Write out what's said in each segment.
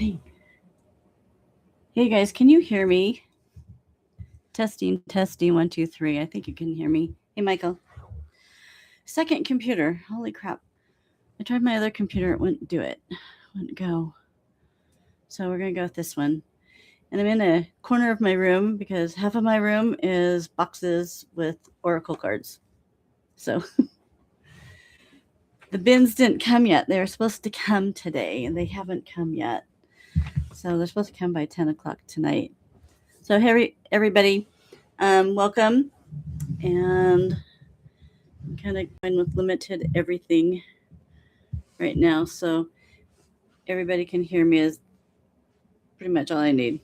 Hey. Hey guys, can you hear me? Testing, testing, 1, 2, 3. I think you can hear me. Hey Michael. Second computer. Holy crap. I tried my other computer, it wouldn't do it. Wouldn't go. So we're gonna go with this one. And I'm in a corner of my room because half of my room is boxes with Oracle cards. So the bins didn't come yet. They were supposed to come today and they haven't come yet. So they're supposed to come by 10 o'clock tonight. So hey everybody, welcome. And I'm kind of going with limited everything right now. So everybody can hear me is pretty much all I need.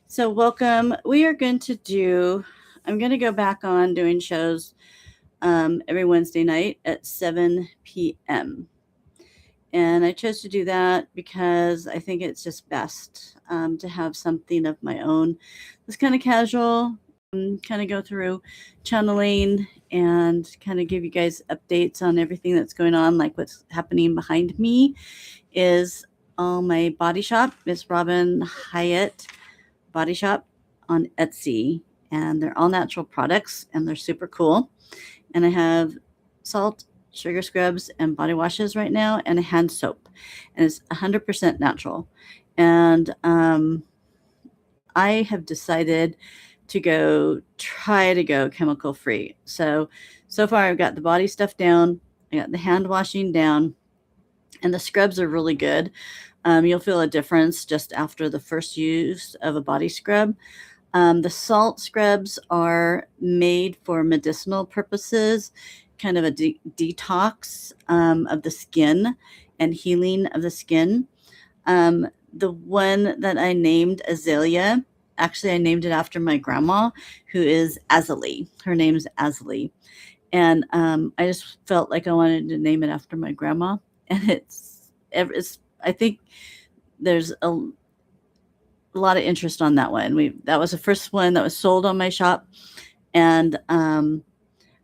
So welcome. We are going to I'm going to go back on doing shows every Wednesday night at 7 p.m. And I chose to do that because I think it's just best to have something of my own. It's kind of casual, kind of go through channeling and kind of give you guys updates on everything that's going on, like what's happening behind me is all my body shop. It's Robyn Hyatt Body Shop on Etsy, and they're all natural products and they're super cool. And I have salt, sugar scrubs, and body washes right now, and a hand soap, and it's 100% natural. And I have decided to try to go chemical free. So far I've got the body stuff down, I got the hand washing down, and the scrubs are really good. You'll feel a difference just after the first use of a body scrub. The salt scrubs are made for medicinal purposes, kind of a detox of the skin and healing of the skin. The one that I named Azalea, actually I named it after my grandma, who is Azalee. Her name's Azalee. And I just felt like I wanted to name it after my grandma. And I think there's a lot of interest on that one. That was the first one that was sold on my shop. And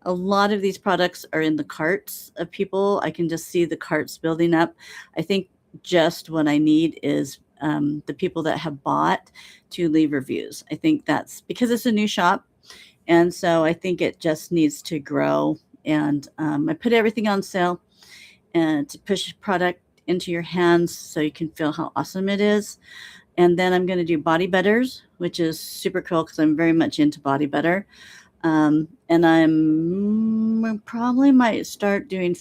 a lot of these products are in the carts of people. I can just see the carts building up. I think just what I need is the people that have bought to leave reviews. I think that's because it's a new shop. And so I think it just needs to grow. And I put everything on sale and to push product into your hands so you can feel how awesome it is. And then I'm going to do body butters, which is super cool because I'm very much into body butter. And I'm probably might start doing,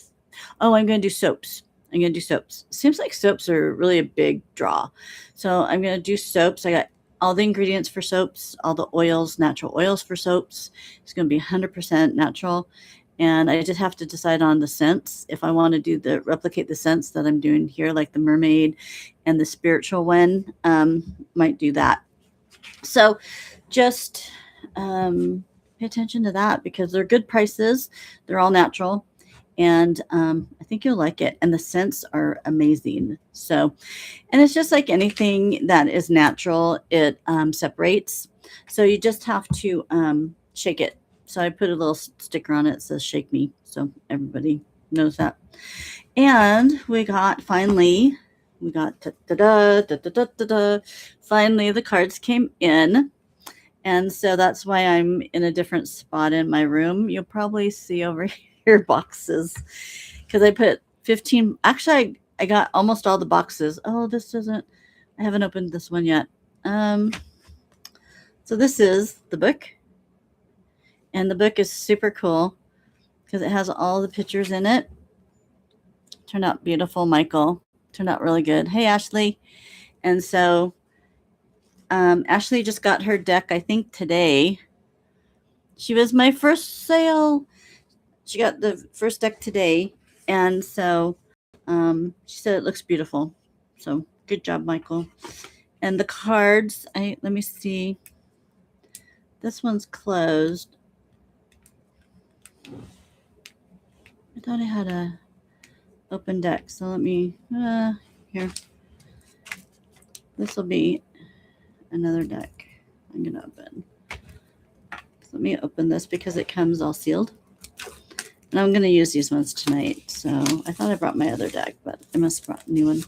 I'm going to do soaps. Seems like soaps are really a big draw. So I'm going to do soaps. I got all the ingredients for soaps, all the oils, natural oils for soaps. It's going to be 100% natural. And I just have to decide on the scents. If I want to replicate the scents that I'm doing here, like the mermaid and the spiritual one, might do that. So just pay attention to that because they're good prices. They're all natural. And I think you'll like it. And the scents are amazing. So, and it's just like anything that is natural, it separates. So you just have to shake it. So I put a little sticker on it that says shake me. So everybody knows that. And finally, finally the cards came in. And so that's why I'm in a different spot in my room. You'll probably see over here boxes because I put 15. Actually, I got almost all the boxes. Oh, I haven't opened this one yet. So this is the book. And the book is super cool because it has all the pictures in it. Turned out beautiful, Michael. Turned out really good. Hey, Ashley. And so Ashley just got her deck, I think, today. She was my first sale. She got the first deck today. And so she said it looks beautiful. So good job, Michael. And the cards, let me see. This one's closed. I thought I had a open deck. So let me, here. This will be another deck I'm going to open. So let me open this because it comes all sealed. And I'm going to use these ones tonight. So I thought I brought my other deck, but I must have brought a new one.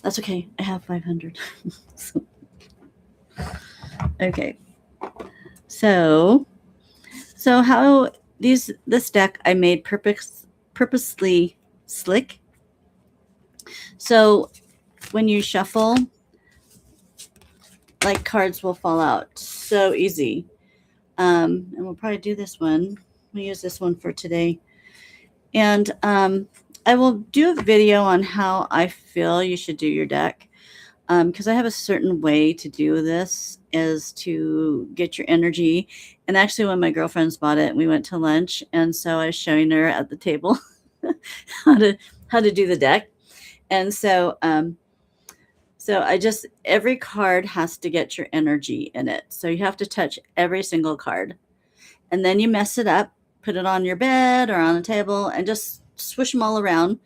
That's okay. I have 500. Okay. So how this deck I made purposely slick. So when you shuffle, like cards will fall out so easy. And we'll probably do this one. We'll use this one for today. And I will do a video on how I feel you should do your deck. Because I have a certain way to do this is to get your energy. And actually, when my girlfriends bought it, we went to lunch, and so I was showing her at the table how to do the deck. And so I just every card has to get your energy in it. So you have to touch every single card, and then you mess it up, put it on your bed or on a table, and just swish them all around.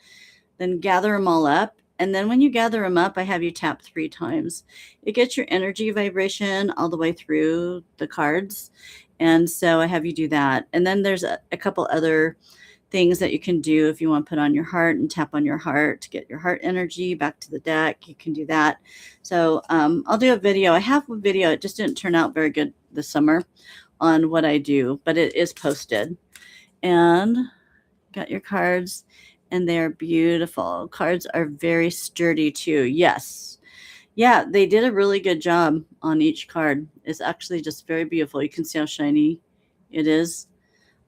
Then gather them all up. And then when you gather them up, I have you tap 3 times. It gets your energy vibration all the way through the cards. And so I have you do that. And then there's a couple other things that you can do if you want to put on your heart and tap on your heart to get your heart energy back to the deck. You can do that. So I'll do a video. I have a video. It just didn't turn out very good this summer on what I do, but it is posted. And got your cards. And they're beautiful. Cards are very sturdy too. Yes. Yeah, they did a really good job on each card. It's actually just very beautiful. You can see how shiny it is.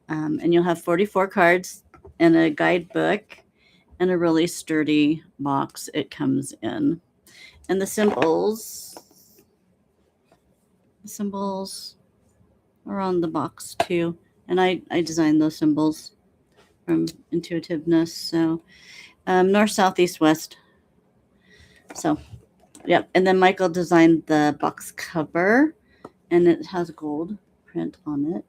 And you'll have 44 cards and a guidebook and a really sturdy box it comes in. And the symbols are on the box too. And I designed those symbols from Intuitiveness. So north, south, east, west. So, yep. And then Michael designed the box cover, and it has gold print on it.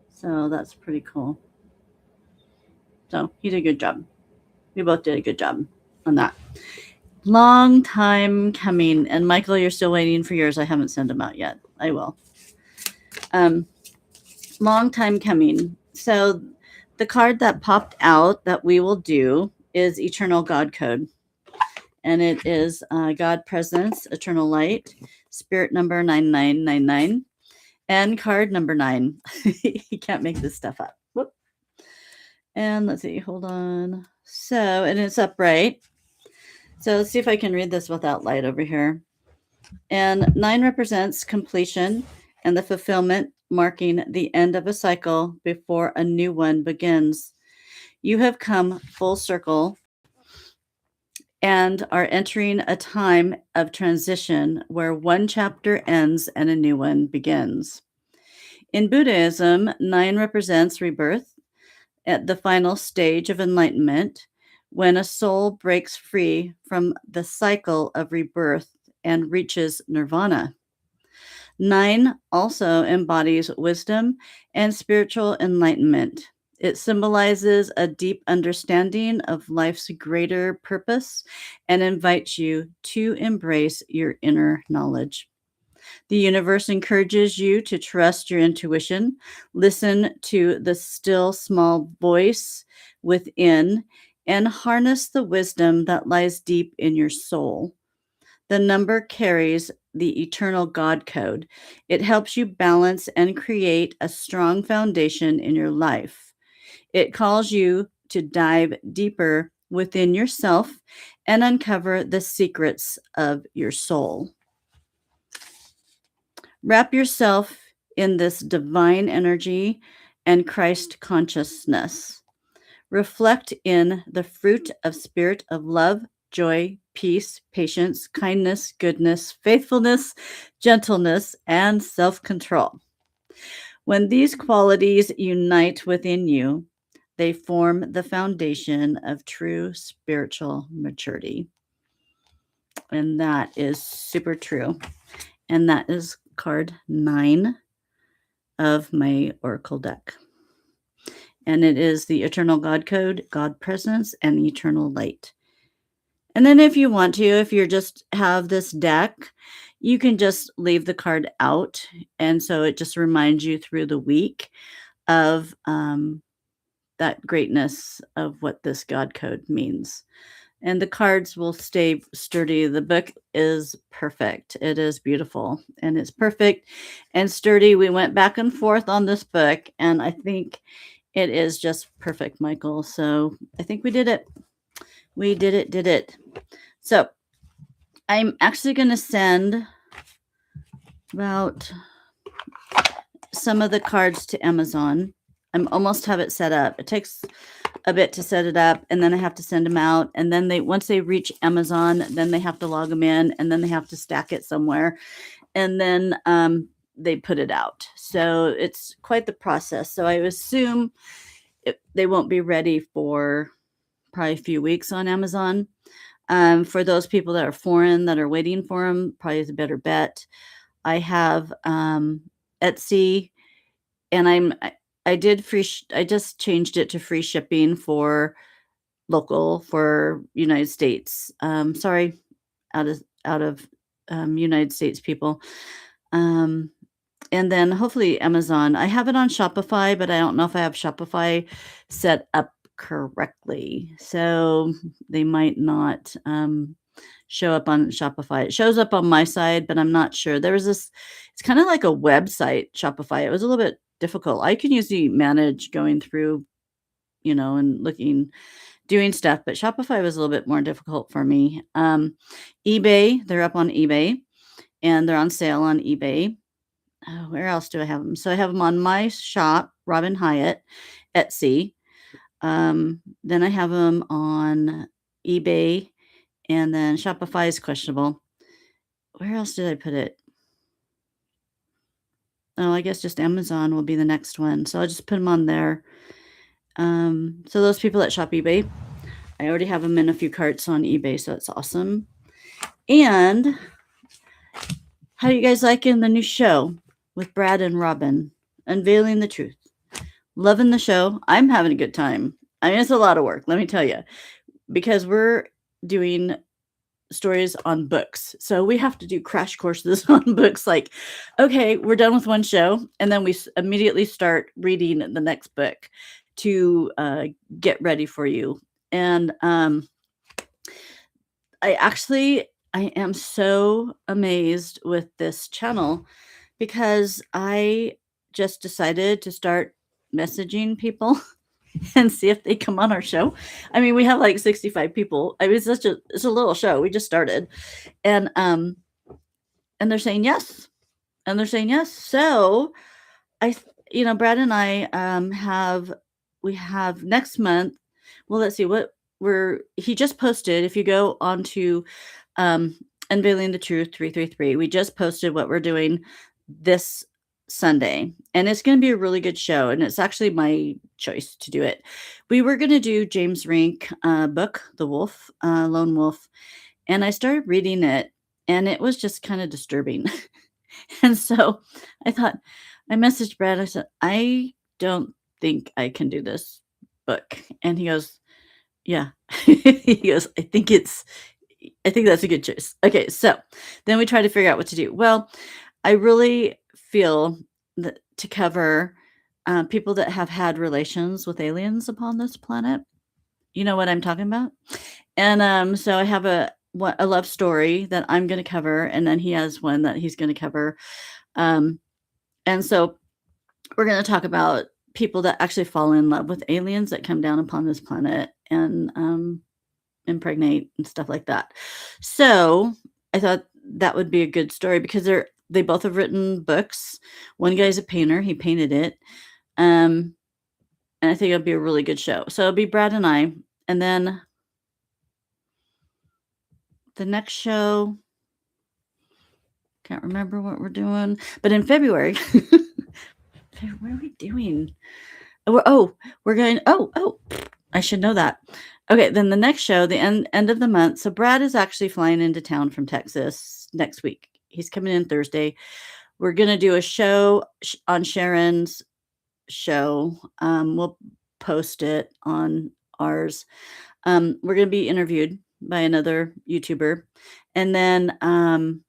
So that's pretty cool. So he did a good job. We both did a good job on that. Long time coming. And Michael, you're still waiting for yours. I haven't sent them out yet. I will. Long time coming. So the card that popped out that we will do is Eternal God Code. And it is God Presence, Eternal Light, Spirit number 9999, and card number 9. You can't make this stuff up. Whoop. And let's see, hold on. So, and it's upright. So let's see if I can read this without light over here. And 9 represents completion and the fulfillment, marking the end of a cycle before a new one begins. You have come full circle and are entering a time of transition where one chapter ends and a new one begins. In Buddhism, 9 represents rebirth at the final stage of enlightenment, when a soul breaks free from the cycle of rebirth and reaches nirvana. 9 also embodies wisdom and spiritual enlightenment. It symbolizes a deep understanding of life's greater purpose and invites you to embrace your inner knowledge. The universe encourages you to trust your intuition, listen to the still small voice within, and harness the wisdom that lies deep in your soul. The number carries the eternal God code. It helps you balance and create a strong foundation in your life. It calls you to dive deeper within yourself and uncover the secrets of your soul. Wrap yourself in this divine energy and Christ consciousness. Reflect in the fruit of spirit of love, joy, peace, patience, kindness, goodness, faithfulness, gentleness, and self-control. When these qualities unite within you, they form the foundation of true spiritual maturity. And that is super true. And that is card 9 of my Oracle deck. And it is the Eternal God Code, God Presence, and Eternal Light. And then if you want to, if you just have this deck, you can just leave the card out. And so it just reminds you through the week of that greatness of what this God Code means. and the cards will stay sturdy. The book is perfect. It is beautiful, and it's perfect and sturdy. We went back and forth on this book, and I think it is just perfect, Michael. So I think we did it. We did it. So I'm actually going to send about some of the cards to Amazon. I'm almost have it set up. It takes a bit to set it up, and then I have to send them out. And then once they reach Amazon, then they have to log them in, and then they have to stack it somewhere. And then they put it out. So it's quite the process. So I assume they won't be ready for probably a few weeks on Amazon. For those people that are foreign that are waiting for them, probably is a better bet. I have Etsy, and I just changed it to free shipping for local, for United States. Sorry, out of United States people. And then hopefully Amazon. I have it on Shopify, but I don't know if I have Shopify set up correctly. So they might not show up on Shopify. It shows up on my side, but I'm not sure. There was this, it's kind of like a website, Shopify. It was a little bit difficult. I can usually manage going through, and doing stuff, but Shopify was a little bit more difficult for me. eBay, they're up on eBay, and they're on sale on eBay. Oh, where else do I have them? So I have them on my shop, Robyn Hyatt, Etsy. Then I have them on eBay, and then Shopify is questionable. Where else did I put it? Oh, I guess just Amazon will be the next one. So I'll just put them on there. So those people that shop eBay, I already have them in a few carts on eBay, so it's awesome. And how you guys liking the new show with Brad and Robyn, Unveiling the Truth? Loving the show. I'm having a good time. I mean, it's a lot of work, let me tell you, because we're doing stories on books. So we have to do crash courses on books. Like, okay, we're done with one show, and then we immediately start reading the next book to get ready for you. And I am so amazed with this channel, because I just decided to start messaging people and see if they come on our show. I mean, we have like 65 people. I mean, it's a little show. We just started. And they're saying yes. And they're saying yes. So Brad and I we have next month. Well, let's see he just posted. If you go on to Unveiling the Truth 333, we just posted what we're doing this Sunday, and it's going to be a really good show, and it's actually my choice to do it. We were going to do James Rink book, The Wolf, Lone Wolf, and I started reading it, and it was just kind of disturbing. And so I messaged Brad. I said, I don't think I can do this book. And he goes, yeah. He goes, I think that's a good choice. Okay, so then we try to figure out what to do. Well, I really feel that to cover people that have had relations with aliens upon this planet. You know what I'm talking about? And so I have a love story that I'm going to cover, and then he has one that he's going to cover. And so we're going to talk about people that actually fall in love with aliens that come down upon this planet and impregnate and stuff like that. So I thought that would be a good story, because they both have written books. One guy's a painter. He painted it. And I think it'll be a really good show. So it'll be Brad and I. And then the next show, can't remember what we're doing, but in February, what are we doing? We're going, I should know that. Okay, then the next show, the end of the month. So Brad is actually flying into town from Texas next week. He's coming in Thursday. We're going to do a show on Sharon's show. We'll post it on ours. We're going to be interviewed by another YouTuber. And then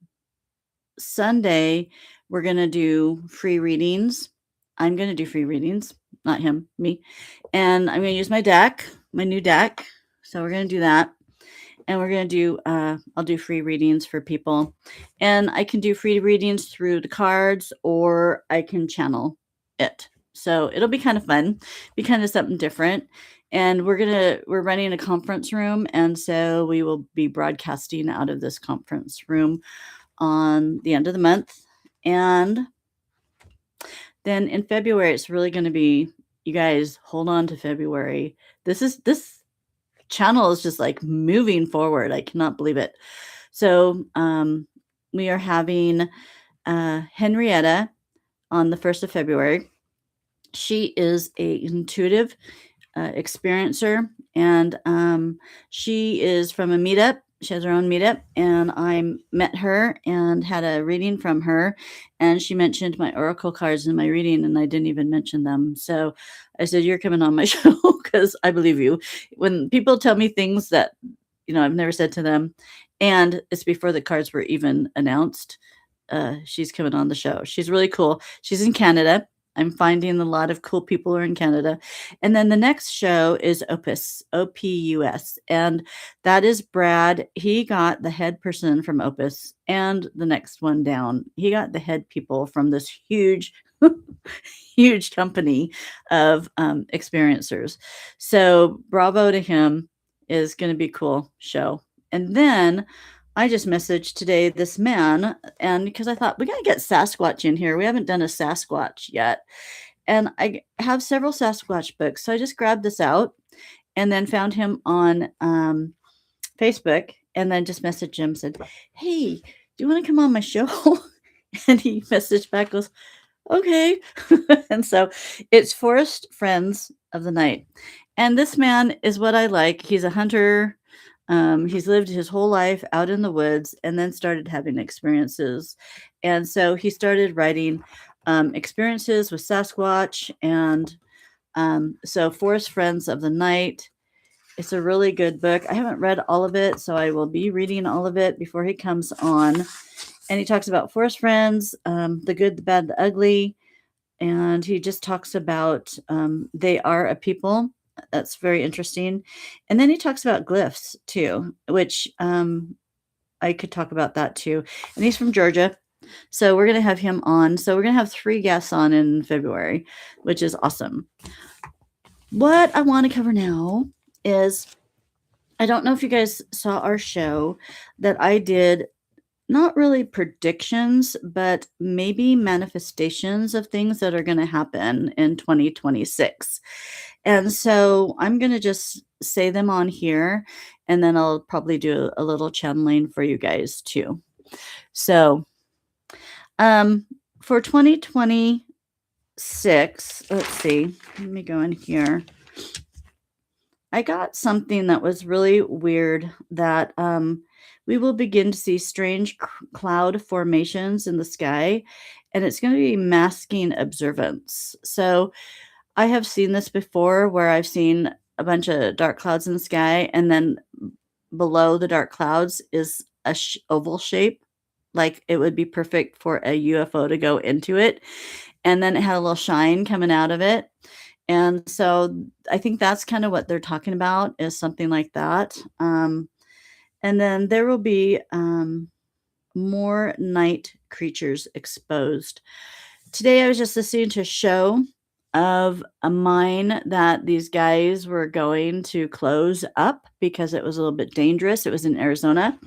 Sunday, we're going to do free readings. I'm going to do free readings, not him, me. And I'm going to use my deck, my new deck. So we're going to do that. and we're going to do, I'll do free readings for people. And I can do free readings through the cards, or I can channel it. So it'll be kind of fun, be kind of something different. And we're running a conference room. And so we will be broadcasting out of this conference room on the end of the month. And then in February, it's really going to be, you guys hold on to February. This channel is just like moving forward. I cannot believe it. So we are having Henrietta on the 1st of February. She is a intuitive experiencer, and she is from a meetup. She has her own meetup, and I met her and had a reading from her, and she mentioned my oracle cards in my reading, and I didn't even mention them. So I said, you're coming on my show because I believe you. When people tell me things that, I've never said to them, and it's before the cards were even announced, she's coming on the show. She's really cool. She's in Canada. I'm finding a lot of cool people are in Canada. And then the next show is Opus, Opus. And that is Brad. He got the head person from Opus, and the next one down, he got the head people from this huge, huge company of experiencers. So bravo to him. Is going to be a cool show. And then I just messaged today this man, and because I thought we got to get Sasquatch in here. We haven't done a Sasquatch yet. And I have several Sasquatch books. So I just grabbed this out and then found him on Facebook, and then just messaged him, said, hey, do you want to come on my show? And he messaged back, goes, okay. And so it's Forest Friends of the Night. And this man is what I like. He's a hunter. He's lived his whole life out in the woods and then started having experiences. And so he started writing experiences with Sasquatch. And so Forest Friends of the Night, it's a really good book. I haven't read all of it, so I will be reading all of it before he comes on. And he talks about forest friends, the good, the bad, the ugly. And he just talks about they are a people. That's very interesting. And then he talks about glyphs too, which I could talk about that too. And he's from Georgia. So we're going to have him on. So we're going to have 3 guests on in February, which is awesome. What I want to cover now is, I don't know if you guys saw our show that I did, not really predictions, but maybe manifestations of things that are going to happen in 2026. And so I'm going to just say them on here, and then I'll probably do a little channeling for you guys too. So for 2026, let's see, let me go in here. I got something that was really weird, that we will begin to see strange cloud formations in the sky, and it's going to be masking observance. So I have seen this before, where I've seen a bunch of dark clouds in the sky, and then below the dark clouds is a oval shape, like it would be perfect for a UFO to go into it. And then it had a little shine coming out of it. And so I think that's kind of what they're talking about, is something like that. And then there will be more night creatures exposed. Today I was just listening to a show of a mine that these guys were going to close up because it was a little bit dangerous. It was in Arizona.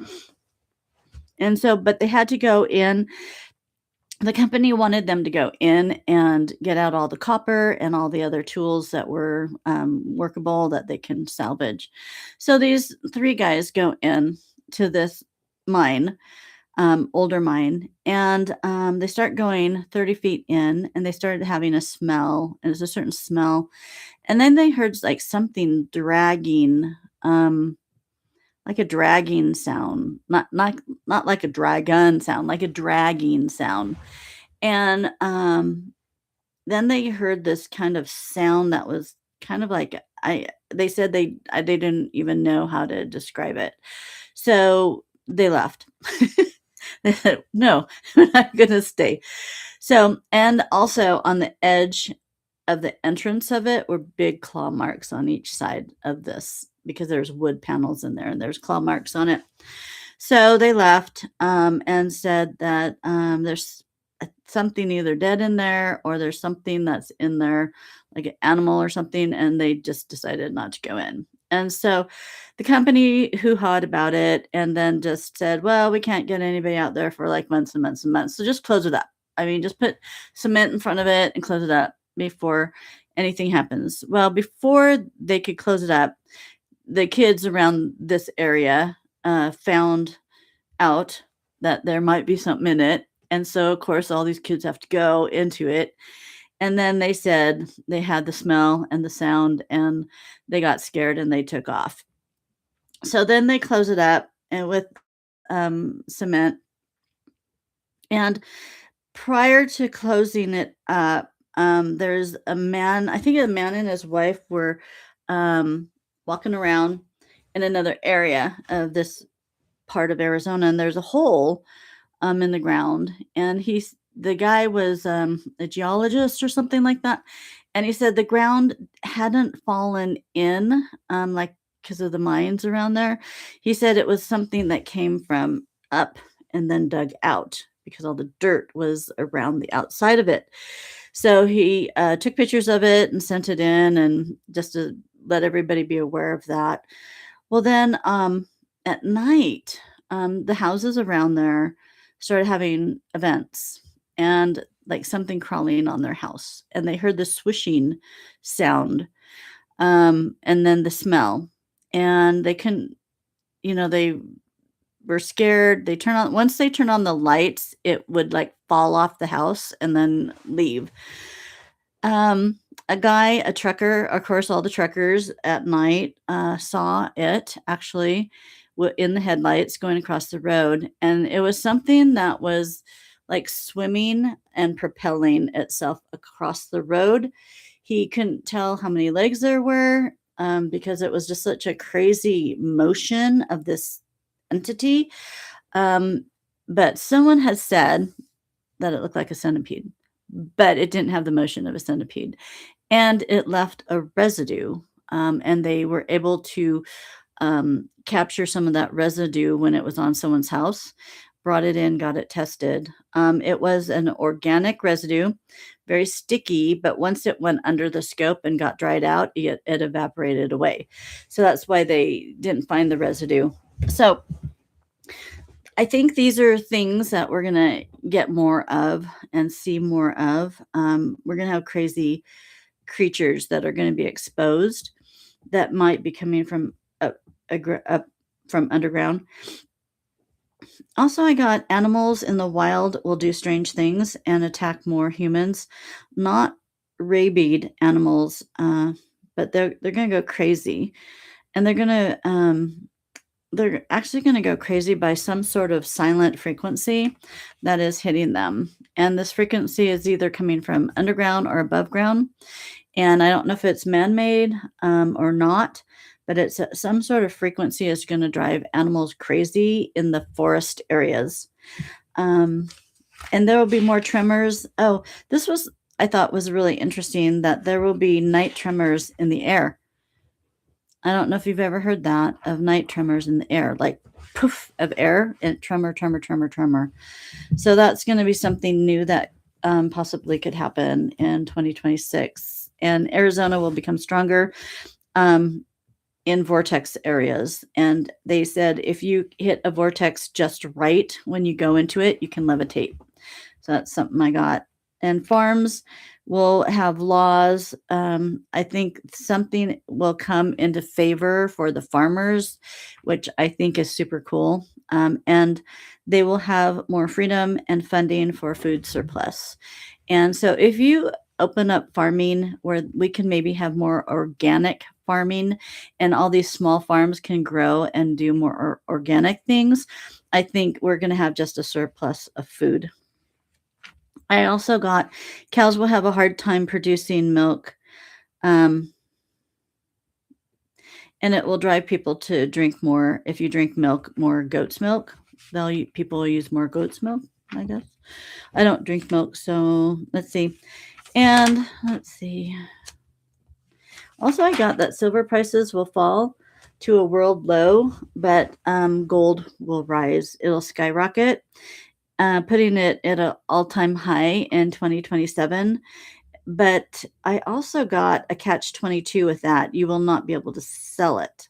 And so, but they had to go in. The company wanted them to go in and get out all the copper and all the other tools that were workable, that they can salvage. So these 3 guys go in to this mine, older mine, and they start going 30 feet in, and they started having a smell, and it's a certain smell. And then they heard like something dragging, like a dragging sound, not like a dragon sound, like a dragging sound. And then they heard this kind of sound that was kind of like, they said they didn't even know how to describe it. So they left. They said, no, we're not going to stay. So, and also on the edge of the entrance of it were big claw marks on each side of this because there's wood panels in there and there's claw marks on it. So they left and said that there's something either dead in there or there's something that's in there, like an animal or something, and they just decided not to go in. And so the company hoo-hawed about it and then just said, well, we can't get anybody out there for like months and months and months. So just close it up. I mean, just put cement in front of it and close it up before anything happens. Well, before they could close it up, the kids around this area found out that there might be something in it. And so, of course, all these kids have to go into it. And then they said they had the smell and the sound and they got scared and they took off. So then they close it up and with cement. And prior to closing it up, there's a man, I think a man and his wife were walking around in another area of this part of Arizona, and there's a hole in the ground. And the guy was a geologist or something like that. And he said the ground hadn't fallen in, like because of the mines around there. He said it was something that came from up and then dug out because all the dirt was around the outside of it. So he took pictures of it and sent it in, and just to let everybody be aware of that. Well, then at night, the houses around there started having events and like something crawling on their house. And they heard the swishing sound and then the smell. And they couldn't, they were scared. Once they turned on the lights, it would like fall off the house and then leave. A trucker, of course, all the truckers at night saw it actually in the headlights going across the road. And it was something that was like swimming and propelling itself across the road. He couldn't tell how many legs there were because it was just such a crazy motion of this entity. But someone has said that it looked like a centipede, but it didn't have the motion of a centipede. And it left a residue. And they were able to capture some of that residue when it was on someone's house, brought it in, got it tested. It was an organic residue, very sticky, but once it went under the scope and got dried out, it evaporated away. So that's why they didn't find the residue. So I think these are things that we're going to get more of and see more of. We're going to have crazy creatures that are going to be exposed that might be coming from from underground. Also, I got animals in the wild will do strange things and attack more humans. Not rabid animals, but they're going to go crazy, and they're actually going to go crazy by some sort of silent frequency that is hitting them. And this frequency is either coming from underground or above ground. And I don't know if it's man-made or not, but it's some sort of frequency is going to drive animals crazy in the forest areas. And there will be more tremors. Oh, I thought was really interesting that there will be night tremors in the air. I don't know if you've ever heard that, of night tremors in the air, like poof of air and tremor, tremor, tremor, tremor. So that's going to be something new that possibly could happen in 2026. And Arizona will become stronger in vortex areas. And they said if you hit a vortex just right when you go into it, you can levitate. So that's something I got. And farms will have laws. I think something will come into favor for the farmers, which I think is super cool. And they will have more freedom and funding for food surplus. And so if you open up farming where we can maybe have more organic farming and all these small farms can grow and do more organic things, I think we're going to have just a surplus of food. I also got cows will have a hard time producing milk, and it will drive people to drink more. If you drink milk, more goat's milk, people will use more goat's milk, I guess. I don't drink milk, so let's see. And let's see. Also, I got that silver prices will fall to a world low, but gold will rise. It'll skyrocket, putting it at an all-time high in 2027. But I also got a catch 22 with that. You will not be able to sell it.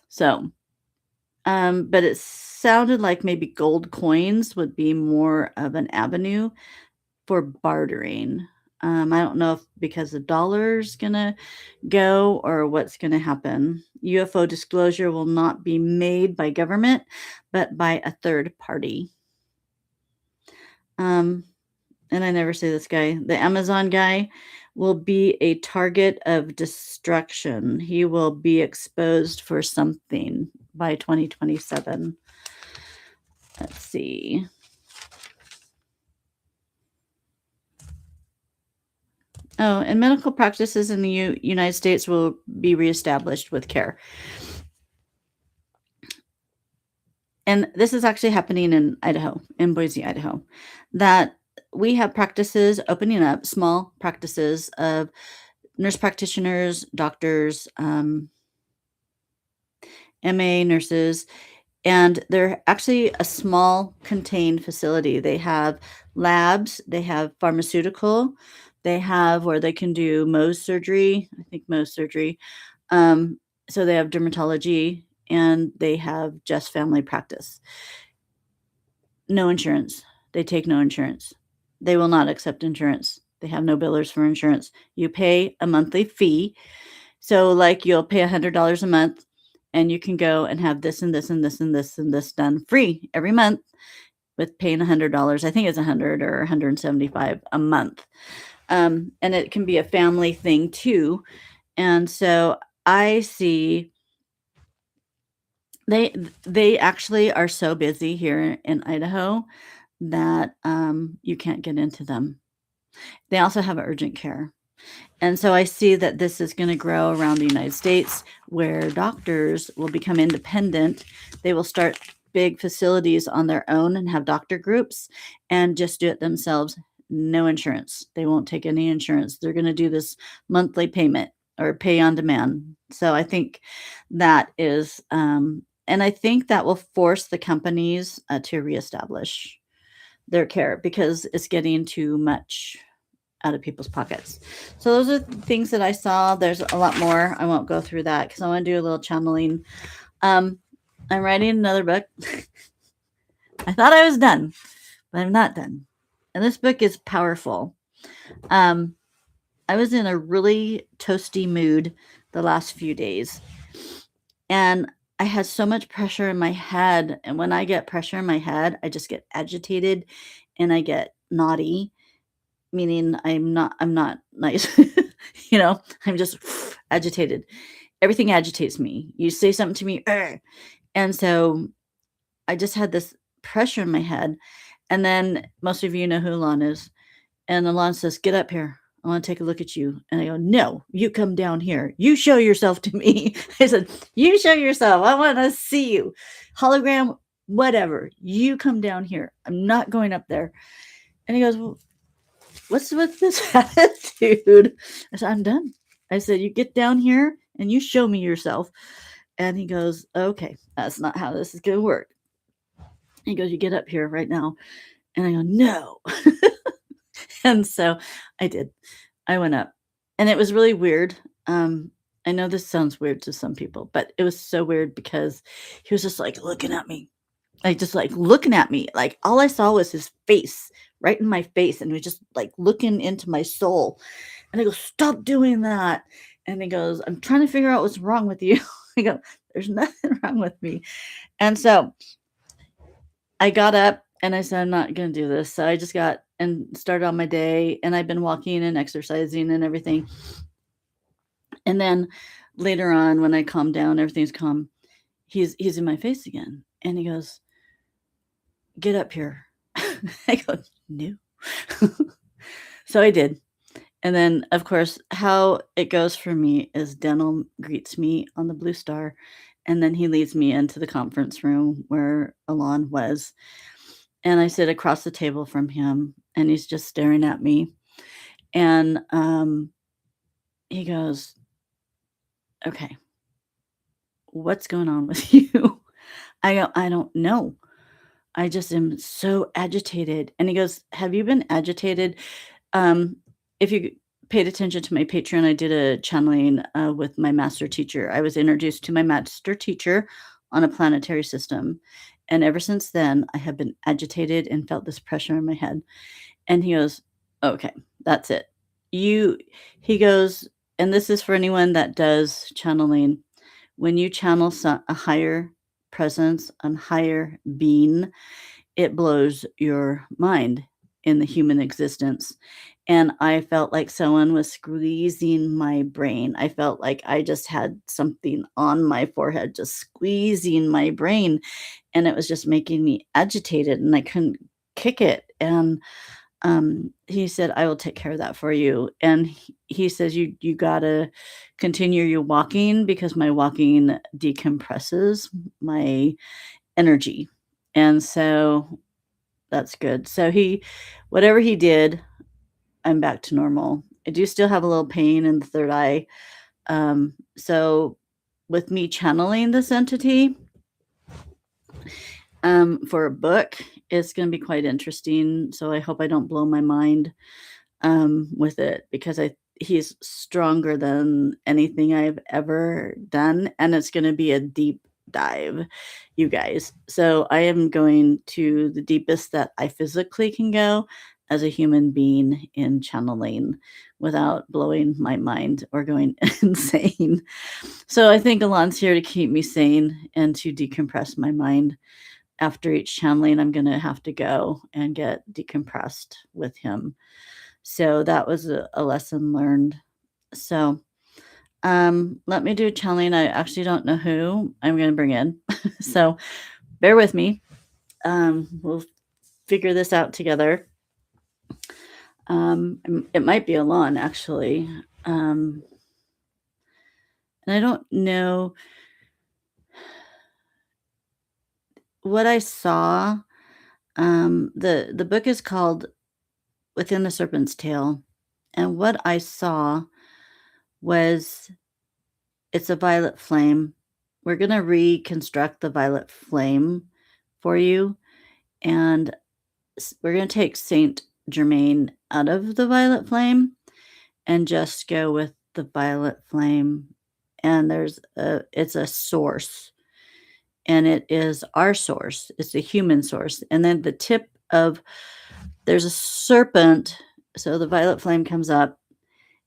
So, but it sounded like maybe gold coins would be more of an avenue for bartering. I don't know if because the dollar's gonna go or what's gonna happen. UFO disclosure will not be made by government, but by a third party. And I never say this guy, the Amazon guy will be a target of destruction. He will be exposed for something by 2027. Let's see. Oh, and medical practices in the United States will be reestablished with care. And this is actually happening in Idaho, in Boise, Idaho, that we have practices opening up, small practices of nurse practitioners, doctors, MA nurses, and they're actually a small contained facility. They have labs, they have pharmaceutical, they have where they can do Mohs surgery, I think Mohs surgery. So they have dermatology and they have just family practice. No insurance. They take no insurance. They will not accept insurance. They have no billers for insurance. You pay a monthly fee. So like you'll pay $100 a month and you can go and have this and this and this and this and this done free every month with paying $100. I think it's 100 or 175 a month. And it can be a family thing too. And so I see they actually are so busy here in Idaho that you can't get into them. They also have urgent care. And so I see that this is going to grow around the United States where doctors will become independent. They will start big facilities on their own and have doctor groups and just do it themselves. No insurance. They won't take any insurance. They're going to do this monthly payment or pay on demand. So I think that is, and I think that will force the companies to reestablish their care because it's getting too much out of people's pockets. So those are things that I saw. There's a lot more. I won't go through that because I want to do a little channeling. I'm writing another book. I thought I was done, but I'm not done. And this book is powerful. I was in a really toasty mood the last few days. And I had so much pressure in my head. And when I get pressure in my head, I just get agitated and I get naughty, meaning I'm not nice. I'm just agitated. Everything agitates me. You say something to me, and so I just had this pressure in my head. And then most of you know who Alon is. And Alon says, "Get up here. I want to take a look at you." And I go, "No, you come down here. You show yourself to me." I said, "You show yourself. I want to see you. Hologram, whatever. You come down here. I'm not going up there." And he goes, "Well, what's with this attitude?" I said, "I'm done." I said, "You get down here and you show me yourself." And he goes, "Okay, that's not how this is going to work." He goes, "You get up here right now." And I go, "No." And so I did. I went up. And it was really weird. I know this sounds weird to some people, but it was so weird because he was just like looking at me. Just like looking at me. Like all I saw was his face right in my face and he was just like looking into my soul. And I go, "Stop doing that." And he goes, "I'm trying to figure out what's wrong with you." I go, "There's nothing wrong with me." And so I got up and I said, "I'm not going to do this." So I just got and started on my day and I've been walking and exercising and everything. And then later on, when I calm down, everything's calm. He's in my face again. And he goes, "Get up here." I go, "No." So I did. And then, of course, how it goes for me is Dental greets me on the Blue Star. And then he leads me into the conference room where Alon was. And I sit across the table from him and he's just staring at me. And he goes, "Okay, what's going on with you? I go, I don't know. I just am so agitated. And he goes, have you been agitated? Um, if you paid attention to my Patreon, I did a channeling with my master teacher. I was introduced to my master teacher on a planetary system. And ever since then, I have been agitated and felt this pressure in my head. And he goes, okay, that's it. He goes, and this is for anyone that does channeling. When you channel a higher presence, a higher being, it blows your mind in the human existence. And I felt like someone was squeezing my brain. I felt like I just had something on my forehead, just squeezing my brain. And it was just making me agitated and I couldn't kick it. And he said, I will take care of that for you. And he says, you gotta continue your walking because my walking decompresses my energy. And so that's good. So whatever he did, I'm back to normal. I do still have a little pain in the third eye. So with me channeling this entity, for a book, it's going to be quite interesting. So I hope I don't blow my mind with it because he's stronger than anything I've ever done, and it's going to be a deep dive, you guys. So I am going to the deepest that I physically can go as a human being in channeling without blowing my mind or going insane. So I think Alon's here to keep me sane and to decompress my mind. After each channeling, I'm going to have to go and get decompressed with him. So that was a lesson learned. So let me do a channeling. I actually don't know who I'm going to bring in. So bear with me. We'll figure this out together. It might be Alon, actually. And I don't know what I saw. The book is called Within the Serpent's Tail. And what I saw was it's a violet flame. We're going to reconstruct the violet flame for you. And we're going to take Saint Germain out of the violet flame and just go with the violet flame. And it's a source. And it is our source. It's a human source. And then the tip of, there's a serpent. So the violet flame comes up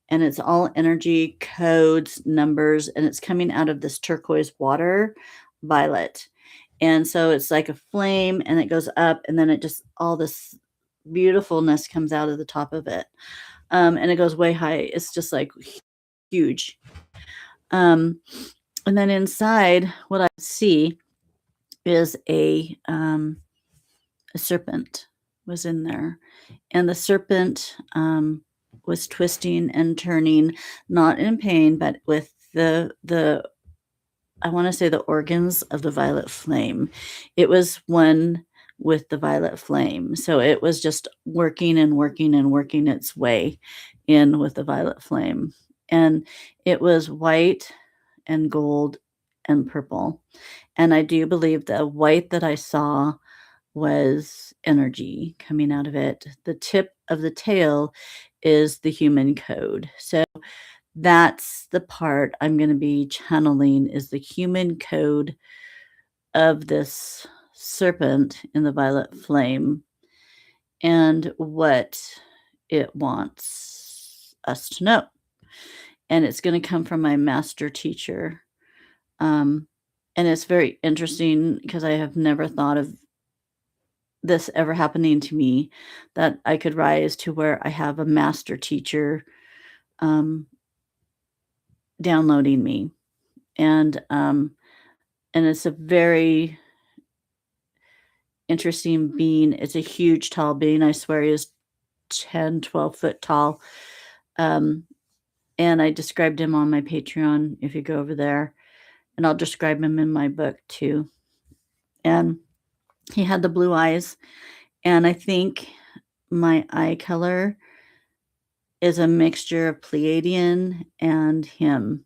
and it's all energy, codes, numbers, and it's coming out of this turquoise water, violet. And so it's like a flame and it goes up and then it just, all this beautifulness comes out of the top of it. And it goes way high. It's just like huge. And then inside, what I see is a serpent was in there. And the serpent was twisting and turning, not in pain, but with the I want to say the organs of the violet flame. It was one with the violet flame. So it was just working and working and working its way in with the violet flame. And it was white and gold and purple. And I do believe the white that I saw was energy coming out of it. The tip of the tail is the human code. So that's the part I'm going to be channeling is the human code of this serpent in the violet flame and what it wants us to know. And it's going to come from my master teacher. And it's very interesting because I have never thought of this ever happening to me, that I could rise to where I have a master teacher downloading me. And it's a very interesting being. It's a huge, tall being. I swear he is 10, 12 foot tall. And I described him on my Patreon if you go over there. And I'll describe him in my book too. And he had the blue eyes. And I think my eye color is a mixture of Pleiadian and him.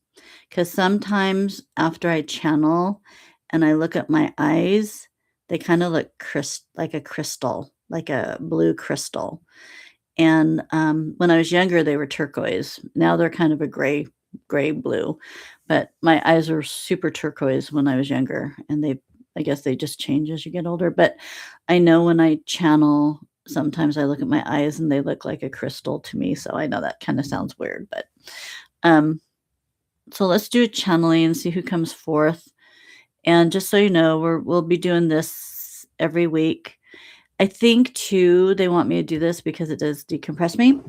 because sometimes after I channel and I look at my eyes, they kind of look like a crystal, like a blue crystal. And when I was younger, they were turquoise. Now they're kind of a gray blue. But my eyes were super turquoise when I was younger, and I guess they just change as you get older. But I know when I channel, sometimes I look at my eyes and they look like a crystal to me. So I know that kind of sounds weird, but um, so let's do a channeling and see who comes forth. And just so you know, we'll be doing this every week. I think too, they want me to do this because it does decompress me.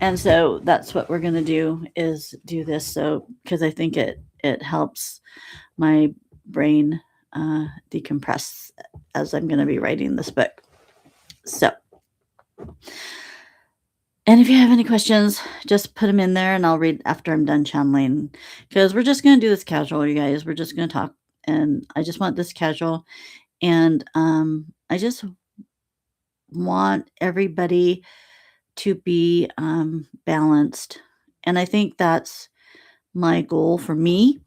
And so that's what we're going to do is do this. So, because I think it helps my brain decompress as I'm going to be writing this book. So, and if you have any questions, just put them in there and I'll read after I'm done channeling, because we're just going to do this casual, you guys. We're just going to talk, and I just want this casual. And I just want everybody to be balanced. And I think that's my goal for me,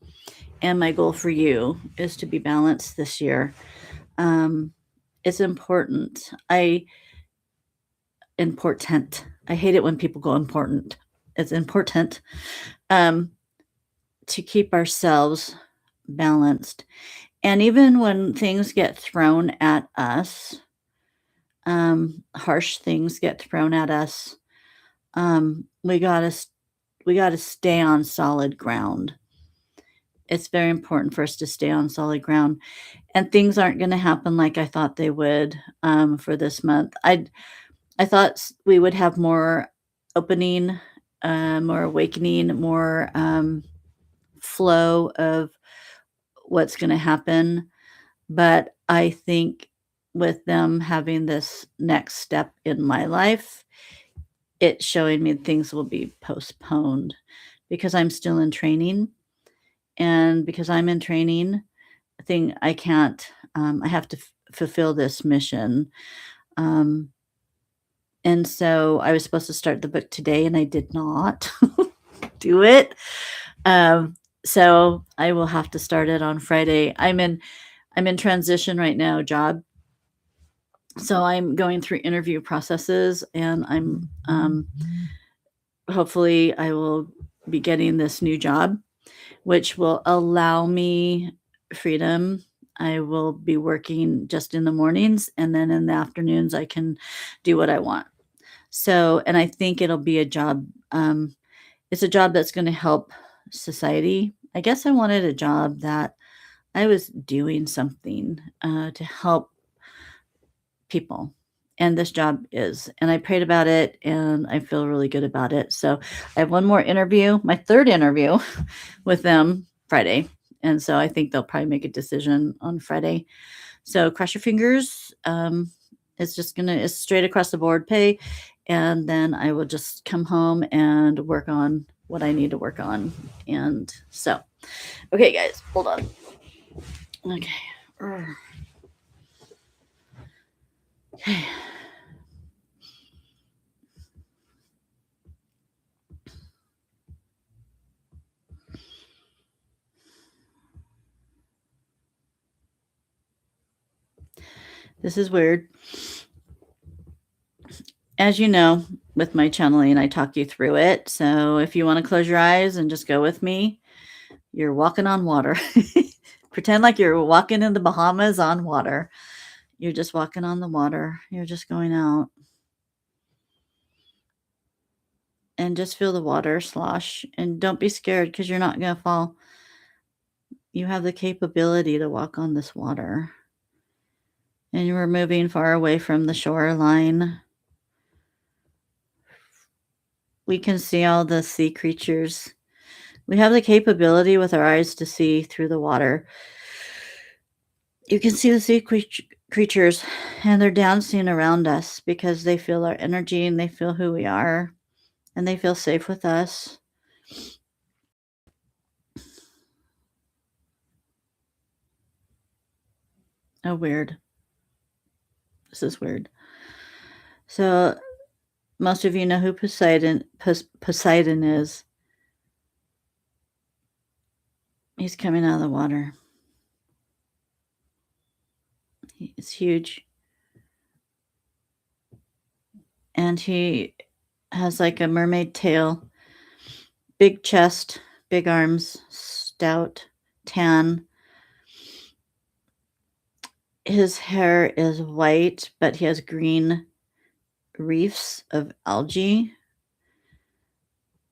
and my goal for you is to be balanced this year. It's important. Important. I hate it when people go important. It's important to keep ourselves balanced. And even when things get thrown at us, harsh things get thrown at us, we gotta stay on solid ground. It's very important for us to stay on solid ground, and things aren't going to happen like I thought they would for this month. I thought we would have more opening, more awakening, more flow of what's going to happen. But I think with them having this next step in my life, it's showing me things will be postponed because I'm still in training. And because I'm in training, I can't, I have to fulfill this mission. And so I was supposed to start the book today and I did not do it. So I will have to start it on Friday. I'm in transition right now, job. So I'm going through interview processes, and I'm hopefully I will be getting this new job, which will allow me freedom. I will be working just in the mornings, and then in the afternoons I can do what I want. So, and I think it'll be a job. It's a job that's going to help society. I guess I wanted a job that I was doing something to help people. And this job is. And I prayed about it and I feel really good about it. So I have one more interview, my third interview with them Friday. And so I think they'll probably make a decision on Friday. So cross your fingers. It's straight across the board pay. And then I will just come home and work on what I need to work on. And so, okay, guys, hold on. Okay. Okay. This is weird. As you know, with my channeling, I talk you through it. So if you want to close your eyes and just go with me, you're walking on water. Pretend like you're walking in the Bahamas on water. You're just walking on the water. You're just going out. And just feel the water slosh. And don't be scared because you're not going to fall. You have the capability to walk on this water. And we're moving far away from the shoreline. We can see all the sea creatures. We have the capability with our eyes to see through the water. You can see the sea creatures, and they're dancing around us because they feel our energy and they feel who we are, and they feel safe with us. Oh, weird. This is weird. So most of you know who Poseidon is. He's coming out of the water. It's huge. And he has like a mermaid tail, big chest, big arms, stout, tan. His hair is white, but he has green reefs of algae,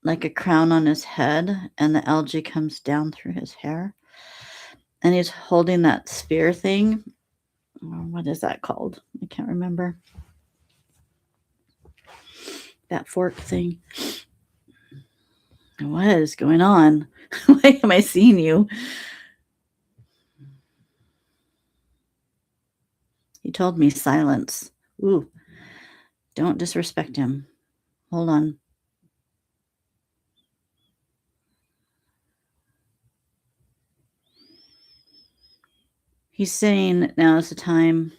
like a crown on his head, and the algae comes down through his hair. And he's holding that spear thing. What is that called? I can't remember. That fork thing. What is going on? Why am I seeing you? He told me silence. Ooh, don't disrespect him. Hold on. He's saying now is the time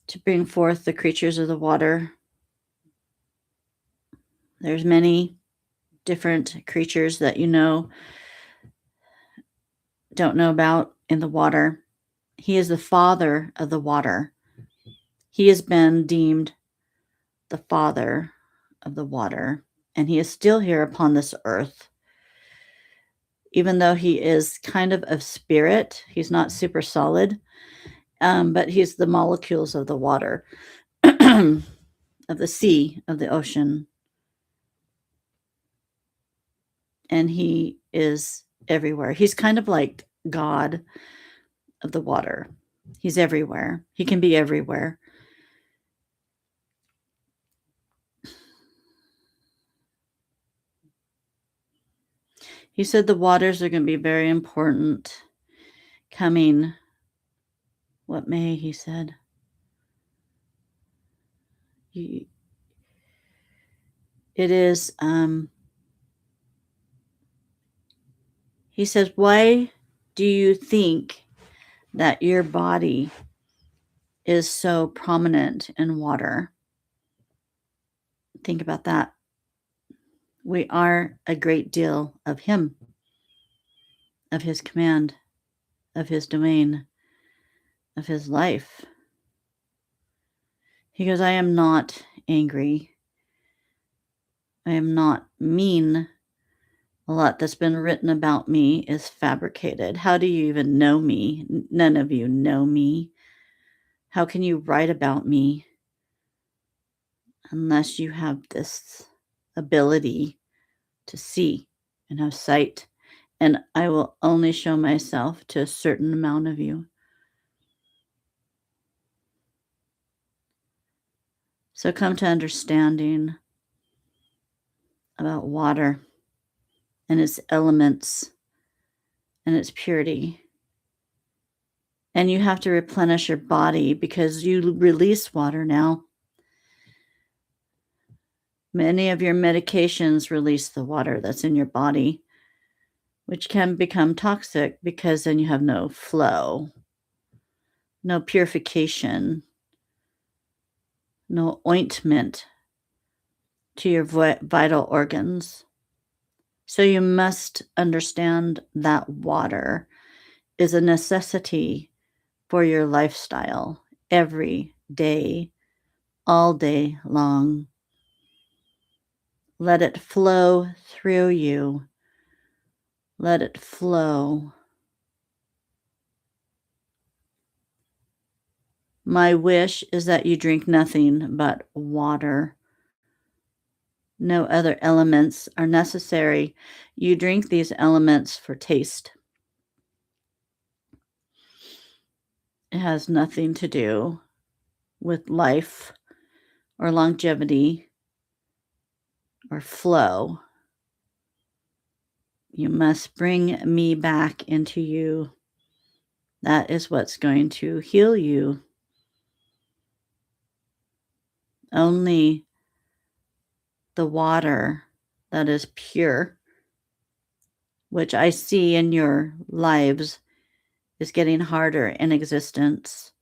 to bring forth the creatures of the water. There's many different creatures that you know, don't know about in the water. He is the father of the water. He has been deemed the father of the water, and he is still here upon this earth. Even though he is kind of spirit, he's not super solid, but he's the molecules of the water, of the sea, of the ocean. And he is everywhere. He's kind of like God of the water. He's everywhere. He can be everywhere. He said the waters are going to be very important coming. What May, he said. It is, he says, why do you think that your body is so prominent in water? Think about that. We are a great deal of him, of his command, of his domain, of his life. He goes, I am not angry. I am not mean. A lot that's been written about me is fabricated. How do you even know me? None of you know me. How can you write about me unless you have this ability to see and have sight? And I will only show myself to a certain amount of you. So come to understanding about water and its elements and its purity. And you have to replenish your body because you release water now. Many of your medications release the water that's in your body, which can become toxic because then you have no flow, no purification, no ointment to your vital organs. So you must understand that water is a necessity for your lifestyle every day, all day long. Let it flow through you. Let it flow. My wish is that you drink nothing but water. No other elements are necessary. You drink these elements for taste. It has nothing to do with life or longevity or flow. You must bring me back into you. That is what's going to heal you. Only the water that is pure, which I see in your lives, is getting harder in existence.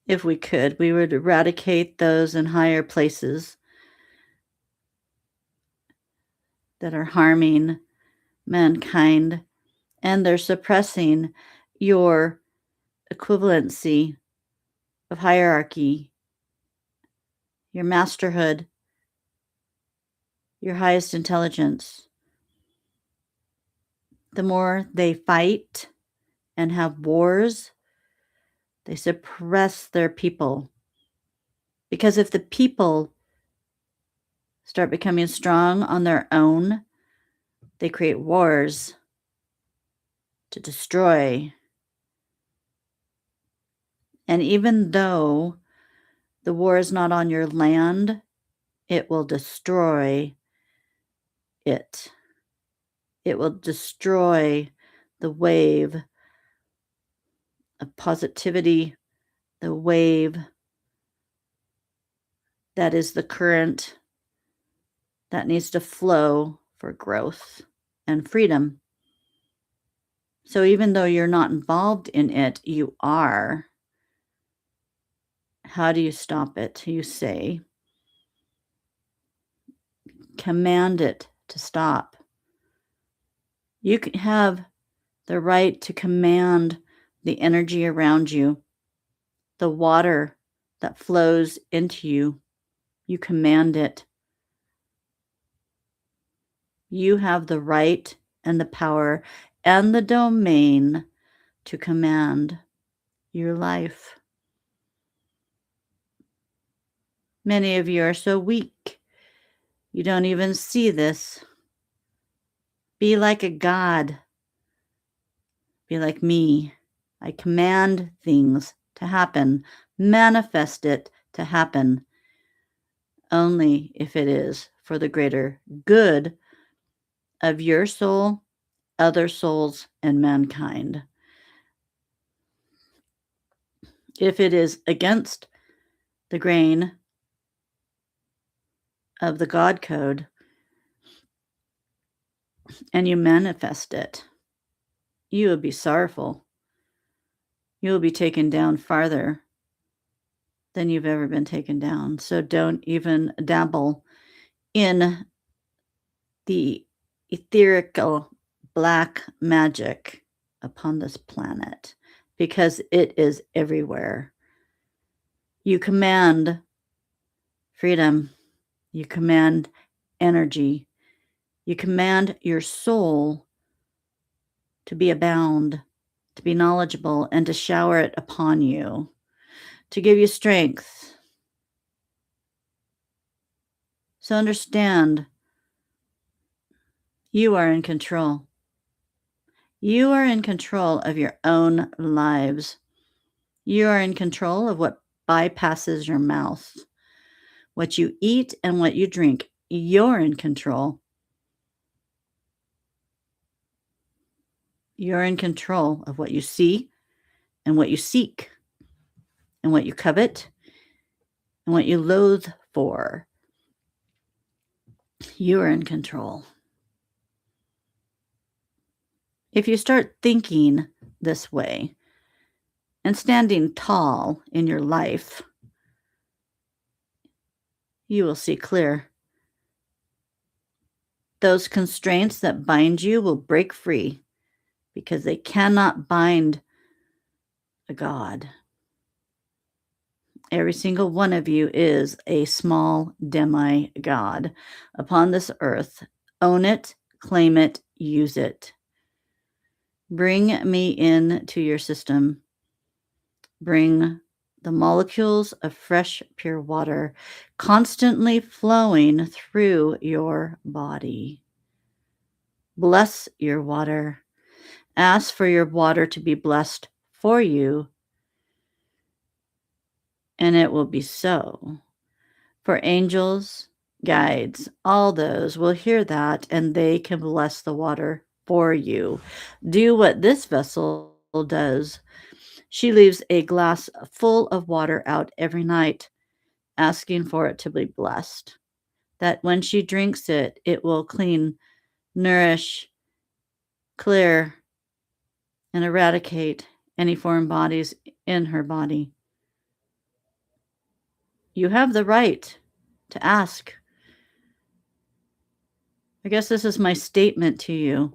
If we could, we would eradicate those in higher places that are harming mankind, and they're suppressing your equivalency of hierarchy, your masterhood, your highest intelligence. The more they fight and have wars, they suppress their people. Because if the people start becoming strong on their own, they create wars to destroy. And even though the war is not on your land, it will destroy it. It will destroy the wave of positivity, the wave that is the current that needs to flow for growth and freedom. So even though you're not involved in it, you are. How do you stop it? You say, command it to stop. You can have the right to command the energy around you, the water that flows into you. You command it. You have the right and the power and the domain to command your life. Many of you are so weak, you don't even see this. Be like a god. Be like me. I command things to happen, manifest it to happen, only if it is for the greater good of your soul, other souls, and mankind. If it is against the grain of the God code and you manifest it, you will be sorrowful. You will be taken down farther than you've ever been taken down. So don't even dabble in the etherical black magic upon this planet, because it is everywhere. You command freedom. You command energy. You command your soul to be abound, to be knowledgeable, and to shower it upon you, to give you strength. So understand, you are in control. You are in control of your own lives. You are in control of what bypasses your mouth, what you eat and what you drink. You're in control. You're in control of what you see and what you seek and what you covet and what you loathe for. You are in control. If you start thinking this way and standing tall in your life, you will see clear. Those constraints that bind you will break free, because they cannot bind a God. Every single one of you is a small demigod upon this earth. Own it, claim it, use it. Bring me into your system. Bring the molecules of fresh, pure water constantly flowing through your body. Bless your water. Ask for your water to be blessed for you, and it will be so. For angels, guides, all those will hear that, and they can bless the water for you. Do what this vessel does. She leaves a glass full of water out every night, asking for it to be blessed. That when she drinks it, it will clean, nourish, clear, and eradicate any foreign bodies in her body. You have the right to ask. I guess this is my statement to you,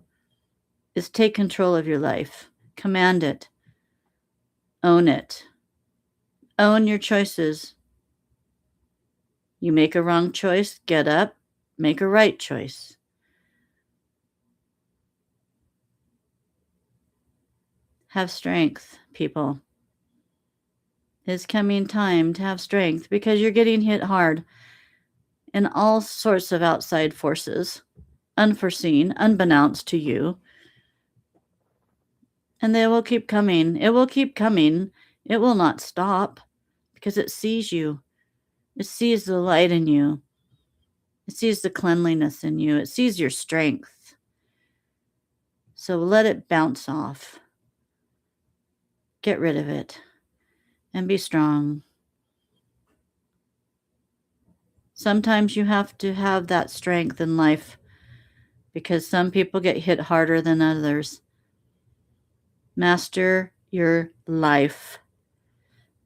is take control of your life. Command it. Own it. Own your choices. You make a wrong choice, get up, make a right choice. Have strength, people. It's coming time to have strength because you're getting hit hard in all sorts of outside forces, unforeseen, unbeknownst to you. And they will keep coming. It will keep coming. It will not stop because it sees you. It sees the light in you. It sees the cleanliness in you. It sees your strength. So let it bounce off. Get rid of it and be strong. Sometimes you have to have that strength in life because some people get hit harder than others. Master your life.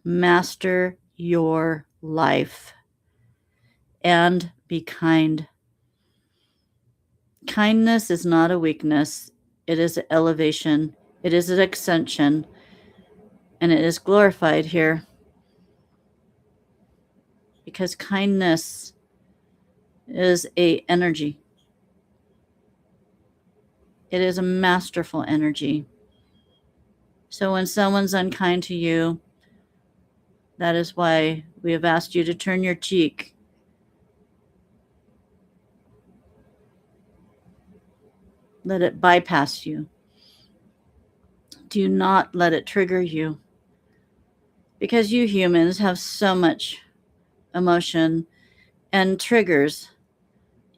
Master your life. And be kind. Kindness is not a weakness. It is an elevation. It is an ascension. And it is glorified here. Because kindness is an energy. It is a masterful energy. So when someone's unkind to you, that is why we have asked you to turn your cheek. Let it bypass you. Do not let it trigger you. Because you humans have so much emotion and triggers.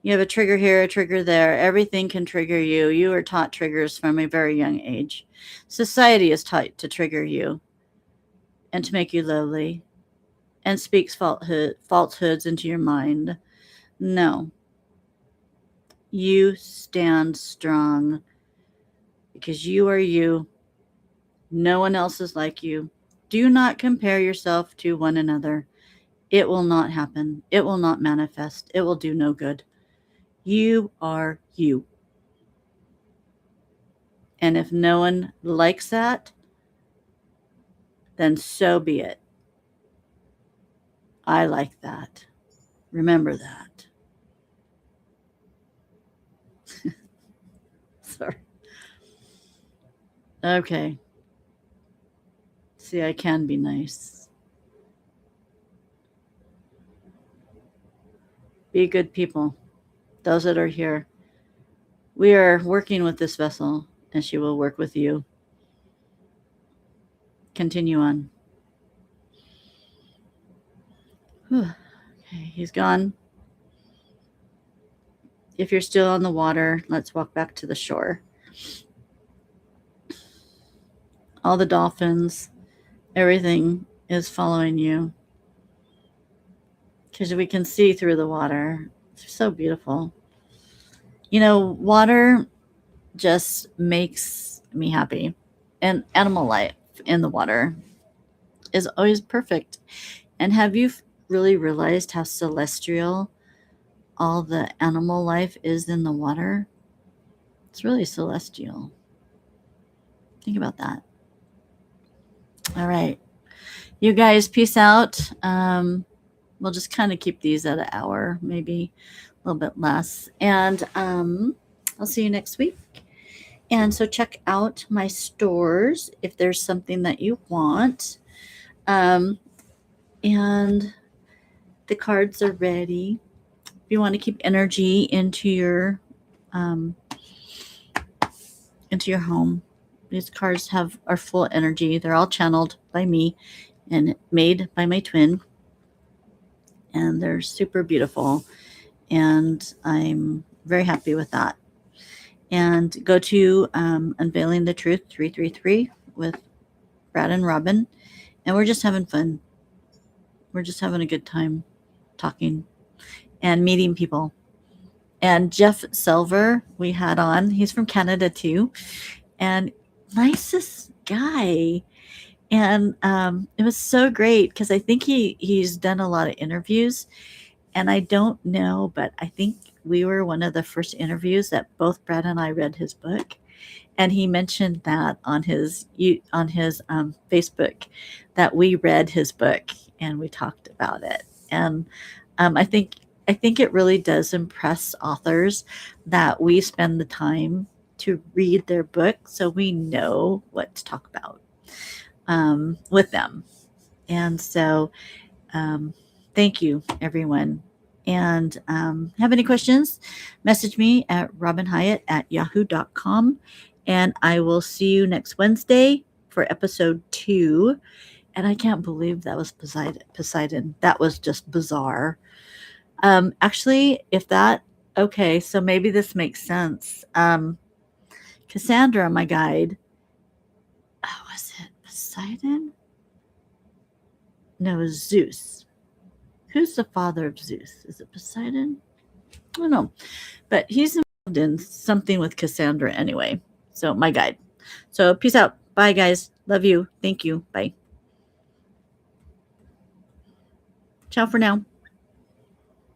You have a trigger here, a trigger there. Everything can trigger you. You are taught triggers from a very young age. Society is taught to trigger you and to make you lowly and speaks falsehoods into your mind. No. You stand strong because you are you. No one else is like you. Do not compare yourself to one another. It will not happen. It will not manifest. It will do no good. You are you. And if no one likes that, then so be it. I like that. Remember that. Sorry. Okay. See, I can be nice. Be good people. Those that are here. We are working with this vessel, and she will work with you. Continue on. Whew. Okay, he's gone. If you're still on the water, let's walk back to the shore. All the dolphins, everything is following you. Because we can see through the water. It's so beautiful. You know, water just makes me happy. And animal life in the water is always perfect. And have you really realized how celestial all the animal life is in the water? It's really celestial. Think about that. All right. You guys, peace out. We'll just kind of keep these at an hour, maybe a little bit less. And I'll see you next week. And so check out my stores if there's something that you want. And the cards are ready. If you want to keep energy into your home, these cards are full energy. They're all channeled by me and made by my twin. And they're super beautiful. And I'm very happy with that. And go to Unveiling the Truth 333 with Brad and Robyn. And we're just having fun. We're just having a good time talking and meeting people. And Jeff Silver, we had on. He's from Canada too. And nicest guy. And it was so great because I think he's done a lot of interviews. And I don't know, but I think we were one of the first interviews that both Brad and I read his book, and he mentioned that on his Facebook that we read his book and we talked about it. And I think it really does impress authors that we spend the time to read their book so we know what to talk about with them. And so, thank you, everyone. And have any questions, message me at robynhyatt@yahoo.com. And I will see you next Wednesday for episode 2. And I can't believe that was Poseidon. That was just bizarre. Actually, okay, so maybe this makes sense. Cassandra, my guide. Oh, was it Poseidon? No, it was Zeus. Who's the father of Zeus? Is it Poseidon? I don't know. But he's involved in something with Cassandra anyway. So, my guide. So, peace out. Bye, guys. Love you. Thank you. Bye. Ciao for now.